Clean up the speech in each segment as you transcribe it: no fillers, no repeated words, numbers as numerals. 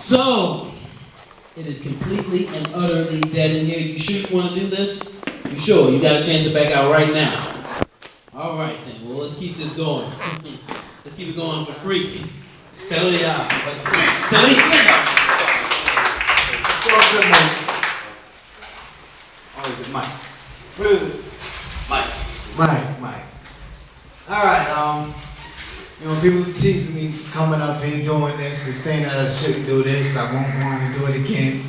So, it is completely and utterly dead in here. You sure you want to do this? You sure? You got a chance to back out right now. All right, then. Well, let's keep this going. Let's keep it going for free. Celia. Celia. So good, Mike. Or is it Mike? What is it? Mike. Mike. All right, people teasing me for coming up here doing this, they're saying that I shouldn't do this, I won't want to do it again.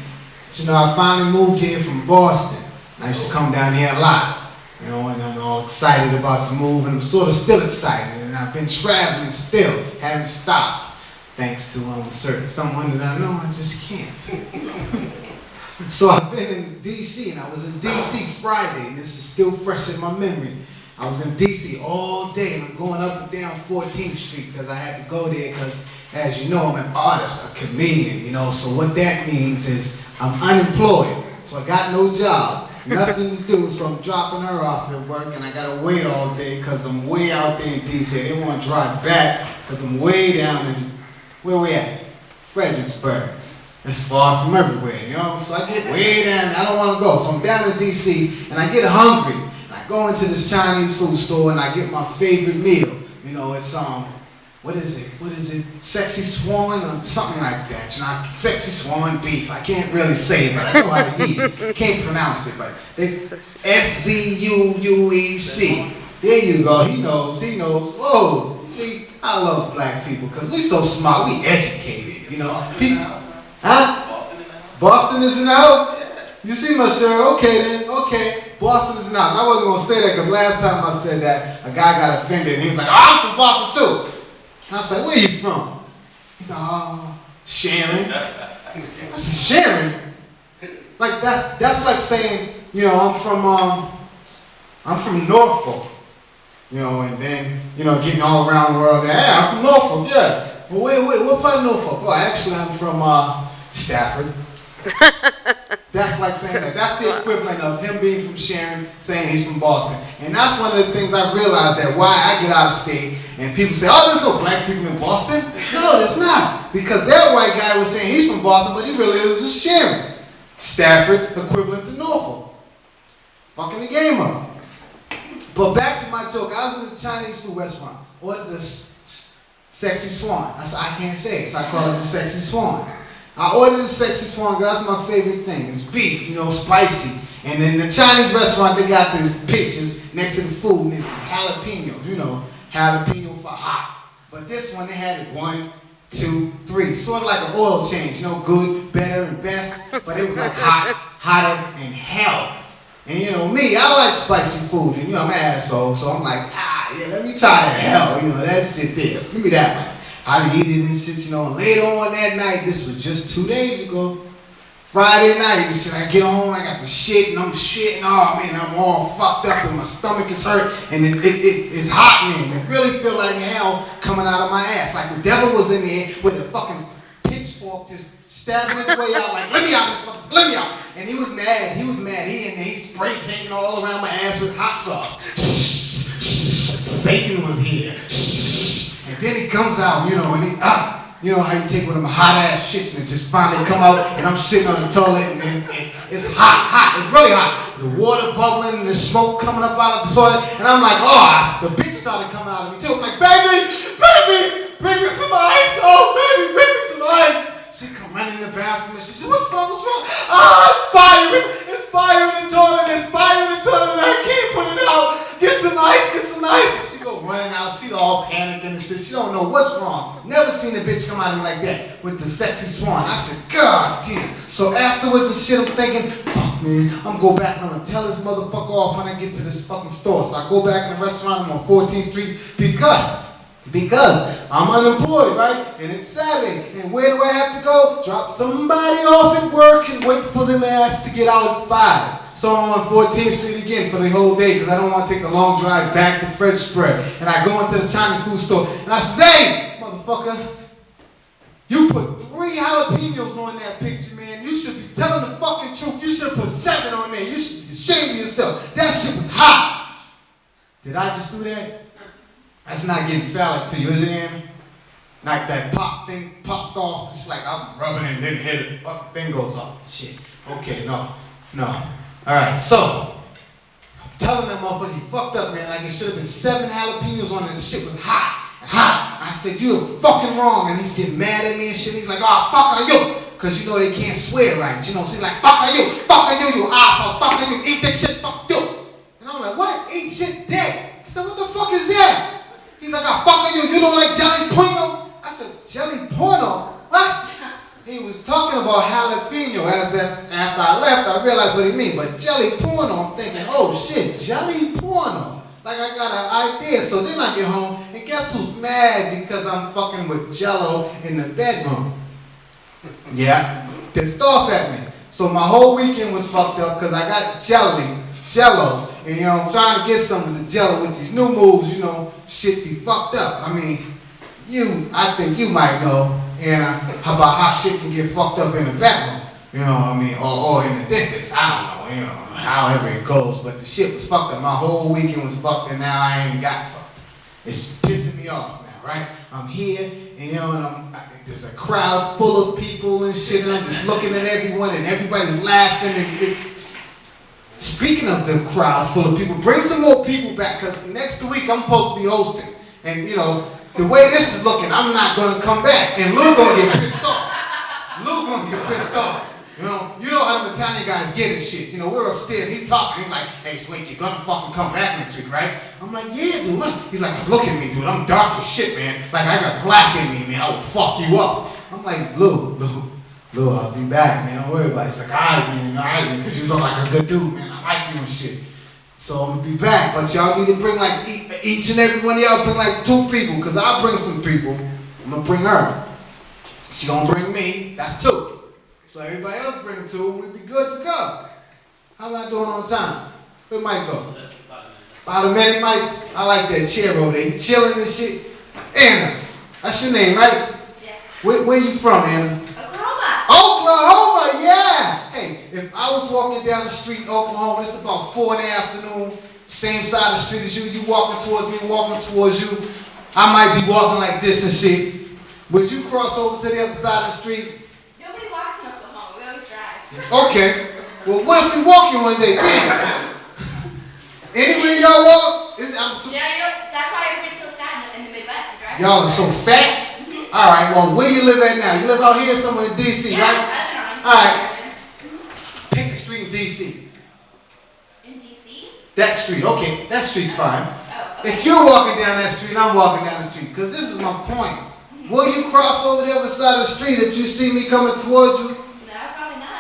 But I finally moved here from Boston. I used to come down here a lot, and I'm all excited about the move, and I'm sort of still excited, and I've been traveling still, haven't stopped, thanks to someone that I know I just can't. So I've been in D.C., and I was in D.C. Friday, and this is still fresh in my memory. I was in D.C. all day, and I'm going up and down 14th Street because I had to go there because, as you know, I'm an artist, a comedian, so what that means is I'm unemployed, so I got no job, nothing to do, so I'm dropping her off at work, and I got to wait all day because I'm way out there in D.C. I didn't want to drive back because I'm way down in, where we at? Fredericksburg. It's far from everywhere, so I get way down, I don't want to go, so I'm down in D.C., and I get hungry. Go into this Chinese food store and I get my favorite meal. It's what is it? Sexy Swan or something like that. Sexy Swan beef. I can't really say it, but I know how to eat it. Can't pronounce it, but it's SZUUEC. There you go. He knows. Whoa. See, I love black people because we so smart. We educated. People, huh? Boston is in the house. You see my shirt? Okay then. Okay. Boston is in the house. I wasn't going to say that because last time I said that, a guy got offended and he was like, I'm from Boston too. And I said, where you from? He said, Sharon. I said, Sharon? Like, that's like saying, I'm from Norfolk. And then, getting all around the world. Hey, I'm from Norfolk, yeah. But wait, what part of Norfolk? Oh, actually, I'm from Stafford. That's like saying that. That's the equivalent of him being from Sharon, saying he's from Boston. And that's one of the things I've realized that why I get out of state and people say, oh, there's no black people in Boston. No, there's not. Because that white guy was saying he's from Boston, but he really lives in Sharon. Stafford, equivalent to Norfolk. Fucking the game up. But back to my joke. I was in a Chinese food restaurant. Ordered this Sexy Swan. I said, I can't say it, so I call it the Sexy Swan. I ordered the Sexy Swan, that's my favorite thing. It's beef, spicy. And in the Chinese restaurant, they got these pictures next to the food, and it's jalapenos, jalapeno for hot. But this one, they had it 1, 2, 3, sort of like an oil change, good, better, and best. But it was like hot, hotter, and hell. And me, I like spicy food, and I'm an asshole, so I'm like, let me try that hell, that shit there. Give me that one. I eat it and shit, later on that night, this was just 2 days ago, Friday night, I get home, I got the shit, and I'm shitting, I'm all fucked up, and my stomach is hurt, and it's hot in there, it really feel like hell coming out of my ass, like the devil was in there with a fucking pitchfork just stabbing his way out, like, let me out, let me out, and he was mad, he in there, he spray painting all around my ass with hot sauce, Satan was here, and then he comes out, and how you take one of them hot ass shits and it just finally come out, and I'm sitting on the toilet, and it's hot, it's really hot. The water bubbling and the smoke coming up out of the toilet, and I'm like, the bitch started coming out of me too. I'm like, baby, bring me some ice, baby, bring me some ice. She come running in the bathroom and she said, what's wrong? It's fire in the toilet, and I can't put it out. Get some ice. And she go running out, she's all panicking and shit. She don't know what's wrong. Never seen a bitch come out of me like that with the Sexy Swan. I said, God damn. So afterwards and shit, I'm thinking, fuck man, I'm gonna go back and I'm gonna tell this motherfucker off when I get to this fucking store. So I go back in the restaurant, I'm on 14th Street because I'm unemployed, right? And it's Saturday. And where do I have to go? Drop somebody off at work and wait for them ass to get out at 5. So I'm on 14th Street again for the whole day because I don't want to take the long drive back to Fredericksburg. And I go into the Chinese food store and I say, hey, motherfucker, you put 3 jalapenos on that picture, man. You should be telling the fucking truth. You should put 7 on there. You should be ashamed of yourself. That shit was hot. Did I just do that? That's not getting phallic to you, is it, Anna? Like that pop thing popped off. It's like I'm rubbing it and didn't hit it. Fuck, thing goes off. Shit. Okay, no. Alright, so I'm telling that motherfucker he fucked up, man. Like it should have been 7 jalapenos on it. The shit was hot. I said, you're fucking wrong. And he's getting mad at me and shit. He's like, oh, fuck are you? Because you know they can't swear right. You know, so he's like, fuck are you, you asshole, fuck are you, eat that shit, fuck you. And I'm like, what? Eat shit dead. I said, what the fuck is that? He's like, oh, fuck are you don't like jelly porno? I said, jelly porno? What? He was talking about jalapeno as if after I left, I realized what he mean. But jelly porno, I'm thinking, oh shit, jelly porno. Like I got an idea. So then I get home, and guess who's mad because I'm fucking with Jello in the bedroom? Yeah, pissed off at me. So my whole weekend was fucked up because I got Jello, and you know, I'm trying to get some of the Jello with these new moves, you know, shit be fucked up. I mean, I think you might know, and about how shit can get fucked up in the bedroom, you know what I mean, or in the dentist, I don't know, you know, however it goes, but the shit was fucked up. My whole weekend was fucked, and now I ain't got fucked. It's pissing me off now, right? I'm here, and you know, and there's a crowd full of people and shit, and I'm just looking at everyone, and everybody's laughing, and it's... Speaking of the crowd full of people, bring some more people back, because next week I'm supposed to be hosting. And, you know, the way this is looking, I'm not going to come back, and Lou going to get pissed off. Lou going to get pissed off. You know how the Italian guys get and shit. You know, we're upstairs, he's talking, he's like, hey, Slink, you're gonna fucking come back next week, right? I'm like, yeah, dude, what? He's like, look at me, dude, I'm dark as shit, man. Like, I got black in me, man, I will fuck you up. I'm like, Lou, I'll be back, man, don't worry about it. He's like, all right, because you look like a good dude, man, I like you and shit. So I'm gonna be back, but y'all need to bring like, each and every one of y'all bring like 2 people, because I'll bring some people. I'm gonna bring her. She gonna bring me, that's 2. So everybody else bring 2, and we'll be good to go. How am I doing on time? Where Mike go? About a minute, Mike. I like that chair over there. You chilling and shit. Anna, that's your name, right? Yes. Where you from, Anna? Oklahoma, yeah. Hey, if I was walking down the street in Oklahoma, it's about 4 in the afternoon, same side of the street as you. You walking towards me, walking towards you. I might be walking like this and shit. Would you cross over to the other side of the street? Okay. Well, what if we walking one day? Damn. Anywhere y'all walk? That's why everybody's so fat in the Midwest, right? Y'all are so fat? Mm-hmm. All right, well, where you live at now? You live out here somewhere in D.C., yeah, right? I live all right. Pick a street in D.C. In D.C.? That street, okay. That street's fine. Oh, okay. If you're walking down that street, I'm walking down the street, because this is my point. Mm-hmm. Will you cross over the other side of the street if you see me coming towards you?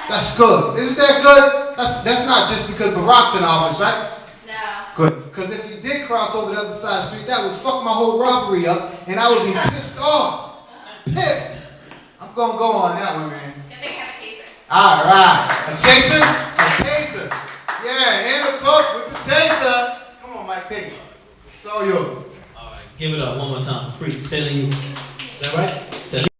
That's good. Isn't that good? That's not just because Barack's in office, right? No. Good. Because if you did cross over the other side of the street, that would fuck my whole robbery up, and I would be pissed off. Pissed. I'm going to go on that one, man. And they have a taser. All right. A chaser? A taser. Yeah, and a cook with the taser. Come on, Mike, take it. It's all yours. All right. Give it up one more time for free. Selling you. Is that right? Selling.